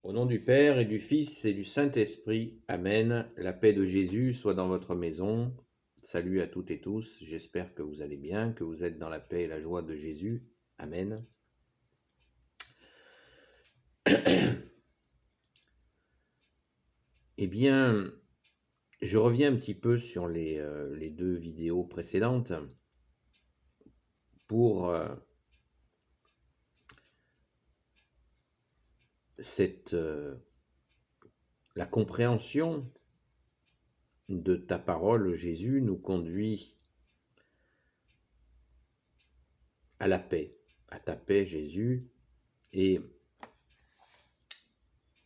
Au nom du Père et du Fils et du Saint-Esprit, Amen. La paix de Jésus soit dans votre maison. Salut à toutes et tous, j'espère que vous allez bien, que vous êtes dans la paix et la joie de Jésus. Amen. Eh bien, je reviens un petit peu sur les deux vidéos précédentes pour la compréhension de ta parole, Jésus, nous conduit à la paix, à ta paix, Jésus. Et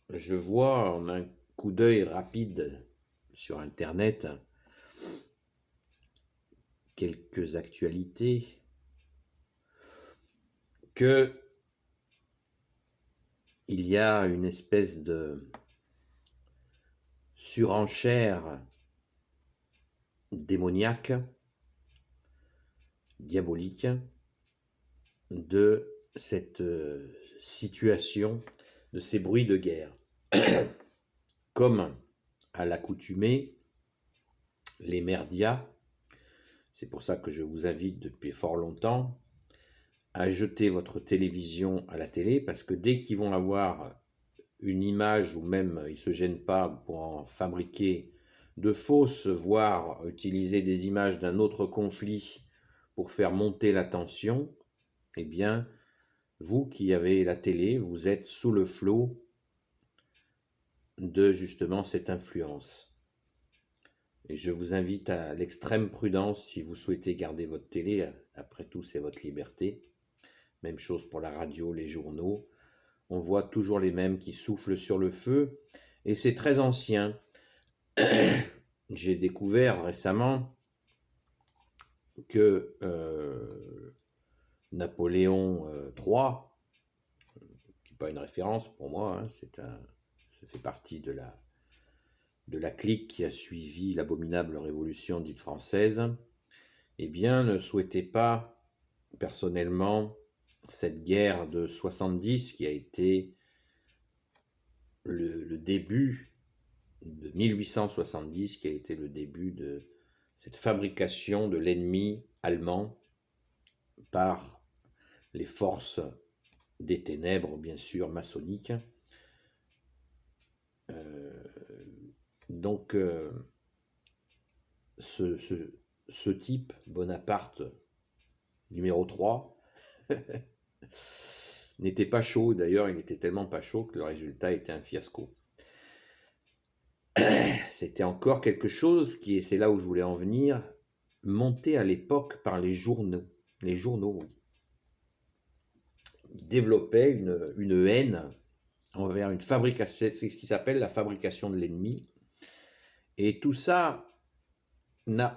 je vois en un coup d'œil rapide sur Internet quelques actualités que il y a une espèce de surenchère démoniaque, diabolique, de cette situation, de ces bruits de guerre. Comme à l'accoutumée, les merdias, c'est pour ça que je vous invite depuis fort longtemps à jeter votre télévision à la télé, parce que dès qu'ils vont avoir une image, ou même ils ne se gênent pas pour en fabriquer de fausses, voire utiliser des images d'un autre conflit pour faire monter la tension, eh bien, vous qui avez la télé, vous êtes sous le flot de justement cette influence. Et je vous invite à l'extrême prudence si vous souhaitez garder votre télé, après tout c'est votre liberté. Même chose pour la radio, les journaux. On voit toujours les mêmes qui soufflent sur le feu, et c'est très ancien. J'ai découvert récemment que Napoléon III, qui n'est pas une référence pour moi, hein, ça fait partie de la clique qui a suivi l'abominable révolution dite française, eh bien, ne souhaitait pas personnellement cette guerre de 70 qui a été le début de 1870, qui a été le début de cette fabrication de l'ennemi allemand par les forces des ténèbres, bien sûr, maçonniques. Donc, ce type, Bonaparte, numéro 3, n'était pas chaud. D'ailleurs, il était tellement pas chaud que le résultat était un fiasco. C'était encore quelque chose qui, et c'est là où je voulais en venir, monté à l'époque par les journaux. Les journaux, oui. Ils développaient une haine envers une fabrication, c'est ce qui s'appelle la fabrication de l'ennemi. Et tout ça n'a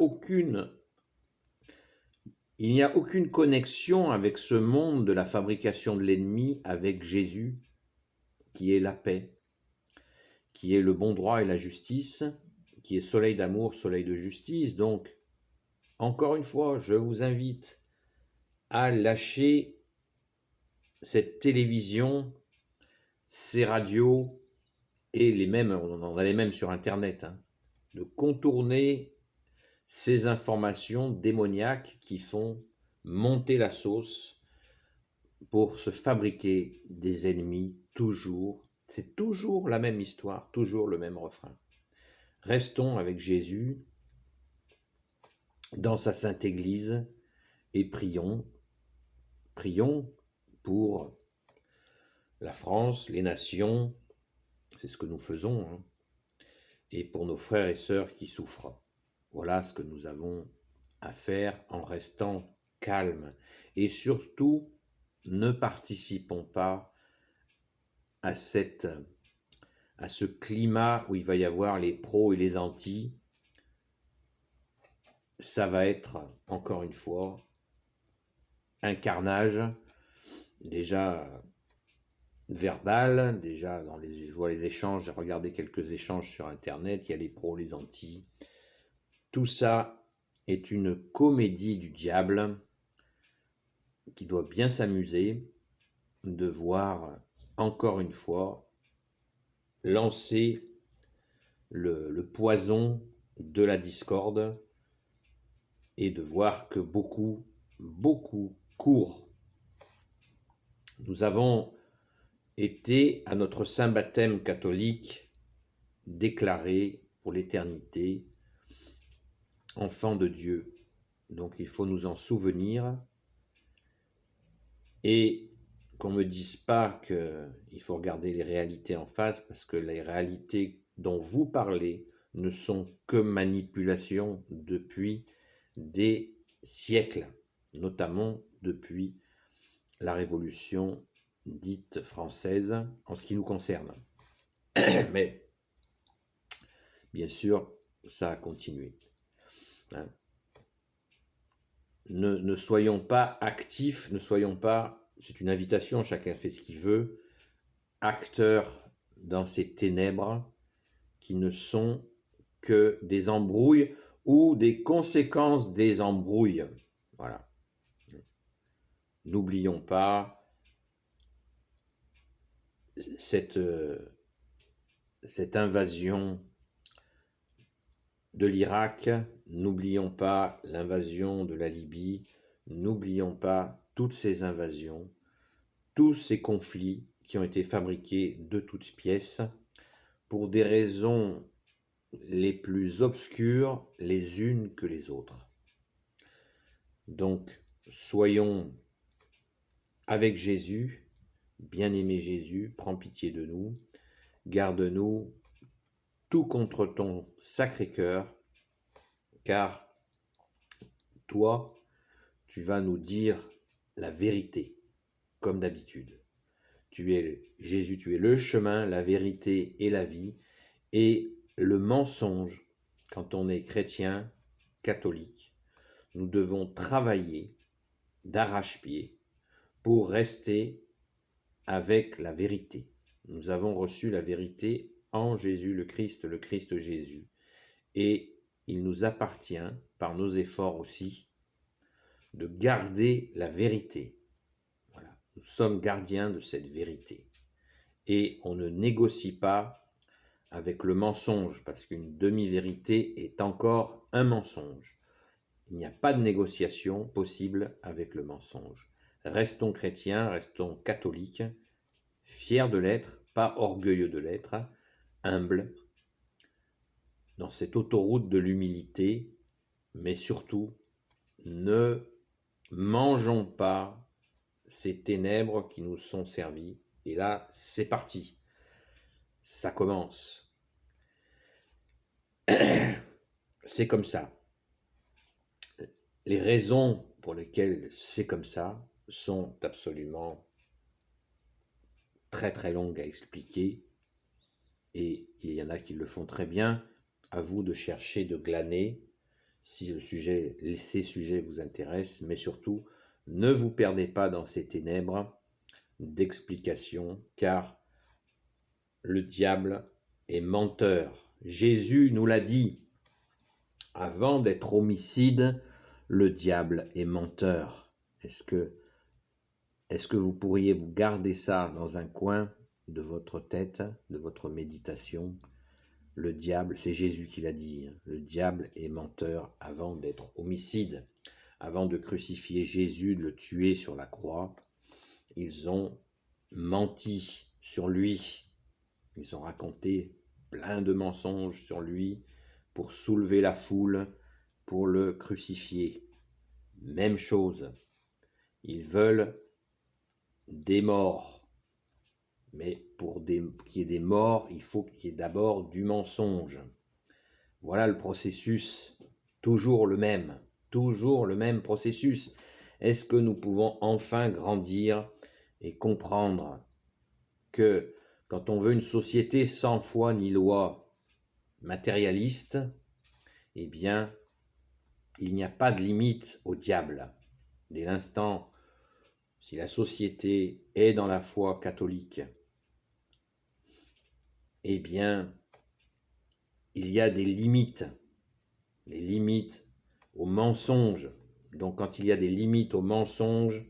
il n'y a aucune connexion avec ce monde de la fabrication de l'ennemi, avec Jésus, qui est la paix, qui est le bon droit et la justice, qui est soleil d'amour, soleil de justice. Donc, encore une fois, je vous invite à lâcher cette télévision, ces radios, et les mêmes, on en a les mêmes sur Internet, hein, de contourner ces informations démoniaques qui font monter la sauce pour se fabriquer des ennemis toujours. C'est toujours la même histoire, toujours le même refrain. Restons avec Jésus dans sa sainte Église et prions. Prions pour la France, les nations, c'est ce que nous faisons, hein, et pour nos frères et sœurs qui souffrent. Voilà ce que nous avons à faire en restant calmes. Et surtout, ne participons pas à ce climat où il va y avoir les pros et les antis. Ça va être, encore une fois, un carnage, déjà verbal, déjà je vois les échanges, j'ai regardé quelques échanges sur Internet, il y a les pros, les antis. Tout ça est une comédie du diable qui doit bien s'amuser de voir, encore une fois, lancer le poison de la discorde et de voir que beaucoup courent. Nous avons été à notre saint baptême catholique déclarés pour l'éternité enfants de Dieu. Donc il faut nous en souvenir et qu'on ne me dise pas qu'il faut regarder les réalités en face, parce que les réalités dont vous parlez ne sont que manipulations depuis des siècles, notamment depuis la Révolution dite française en ce qui nous concerne. Mais bien sûr, ça a continué. Hein. Ne soyons pas actifs, ne soyons pas, c'est une invitation, chacun fait ce qu'il veut, acteurs dans ces ténèbres qui ne sont que des embrouilles ou des conséquences des embrouilles. Voilà. N'oublions pas cette invasion de l'Irak, n'oublions pas l'invasion de la Libye, n'oublions pas toutes ces invasions, tous ces conflits qui ont été fabriqués de toutes pièces pour des raisons les plus obscures les unes que les autres. Donc, soyons avec Jésus, bien-aimé Jésus, prends pitié de nous, garde-nous tout contre ton sacré cœur, car toi, tu vas nous dire la vérité, comme d'habitude. Jésus, tu es le chemin, la vérité et la vie, et le mensonge, quand on est chrétien, catholique, nous devons travailler d'arrache-pied pour rester avec la vérité. Nous avons reçu la vérité en Jésus le Christ Jésus, et il nous appartient, par nos efforts aussi, de garder la vérité. Voilà. Nous sommes gardiens de cette vérité. Et on ne négocie pas avec le mensonge, parce qu'une demi-vérité est encore un mensonge. Il n'y a pas de négociation possible avec le mensonge. Restons chrétiens, restons catholiques, fiers de l'être, pas orgueilleux de l'être, humbles, dans cette autoroute de l'humilité, mais surtout, ne mangeons pas ces ténèbres qui nous sont servies. Et là, c'est parti. Ça commence. C'est comme ça. Les raisons pour lesquelles c'est comme ça sont absolument très très longues à expliquer. Et il y en a qui le font très bien. À vous de chercher, de glaner, si ces sujets vous intéressent, mais surtout, ne vous perdez pas dans ces ténèbres d'explication, car le diable est menteur. Jésus nous l'a dit, avant d'être homicide, le diable est menteur. Est-ce que vous pourriez vous garder ça dans un coin de votre tête, de votre méditation? Le diable, c'est Jésus qui l'a dit, le diable est menteur avant d'être homicide. Avant de crucifier Jésus, de le tuer sur la croix, ils ont menti sur lui. Ils ont raconté plein de mensonges sur lui pour soulever la foule, pour le crucifier. Même chose. Ils veulent des morts. Mais pour qu'il y ait des morts, il faut qu'il y ait d'abord du mensonge. Voilà le processus, toujours le même processus. Est-ce que nous pouvons enfin grandir et comprendre que quand on veut une société sans foi ni loi, matérialiste, eh bien, il n'y a pas de limite au diable. Dès l'instant, si la société est dans la foi catholique, eh bien, il y a des limites au mensonge. Donc, quand il y a des limites au mensonge,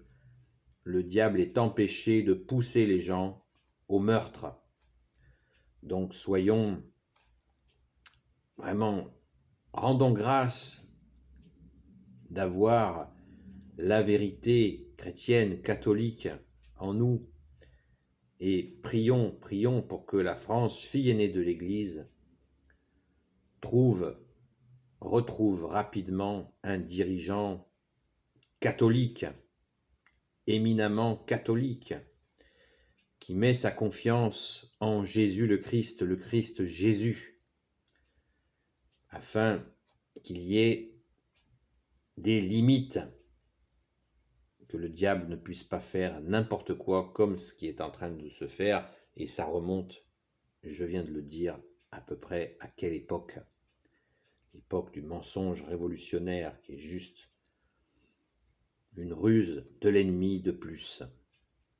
le diable est empêché de pousser les gens au meurtre. Donc soyons vraiment, rendons grâce d'avoir la vérité chrétienne, catholique en nous, et prions pour que la France, fille aînée de l'Église, retrouve rapidement un dirigeant catholique, éminemment catholique, qui met sa confiance en Jésus le Christ Jésus, afin qu'il y ait des limites, que le diable ne puisse pas faire n'importe quoi comme ce qui est en train de se faire, et ça remonte, je viens de le dire, à peu près à quelle époque? L'époque du mensonge révolutionnaire, qui est juste une ruse de l'ennemi de plus.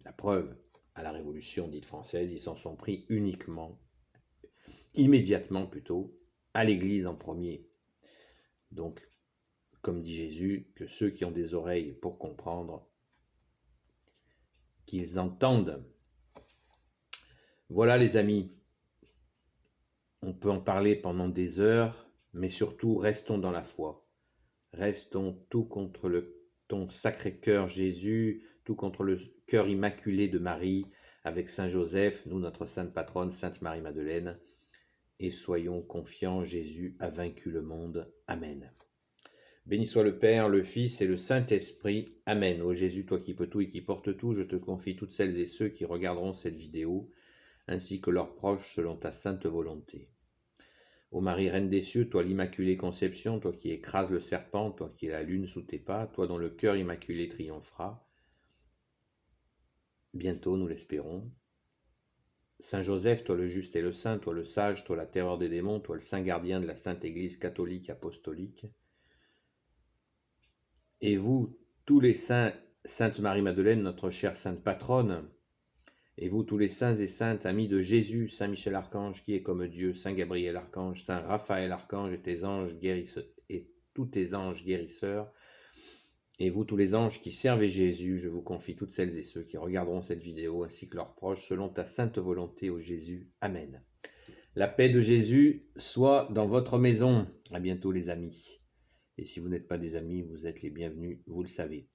La preuve, à la Révolution dite française, ils s'en sont pris immédiatement plutôt, à l'Église en premier. Donc, comme dit Jésus, que ceux qui ont des oreilles pour comprendre, qu'ils entendent. Voilà les amis, on peut en parler pendant des heures, mais surtout restons dans la foi. Restons tout contre ton Sacré-Cœur Jésus, tout contre le cœur immaculé de Marie, avec Saint Joseph, nous notre sainte patronne, Sainte Marie-Madeleine, et soyons confiants, Jésus a vaincu le monde. Amen. Béni soit le Père, le Fils et le Saint-Esprit. Amen. Ô Jésus, toi qui peux tout et qui portes tout, je te confie toutes celles et ceux qui regarderont cette vidéo, ainsi que leurs proches selon ta sainte volonté. Ô Marie, Reine des cieux, toi l'Immaculée Conception, toi qui écrases le serpent, toi qui es la lune sous tes pas, toi dont le cœur immaculé triomphera, bientôt nous l'espérons. Saint Joseph, toi le juste et le saint, toi le sage, toi la terreur des démons, toi le saint gardien de la Sainte Église catholique apostolique. Et vous, tous les saints, Sainte Marie-Madeleine, notre chère sainte patronne, et vous, tous les saints et saintes, amis de Jésus, Saint Michel Archange, qui est comme Dieu, Saint Gabriel Archange, Saint Raphaël Archange et tes anges guérisseurs, et tous tes anges guérisseurs, et vous, tous les anges qui servez Jésus, je vous confie toutes celles et ceux qui regarderont cette vidéo, ainsi que leurs proches, selon ta sainte volonté, ô Jésus. Amen. La paix de Jésus soit dans votre maison. À bientôt les amis. Et si vous n'êtes pas des amis, vous êtes les bienvenus, vous le savez.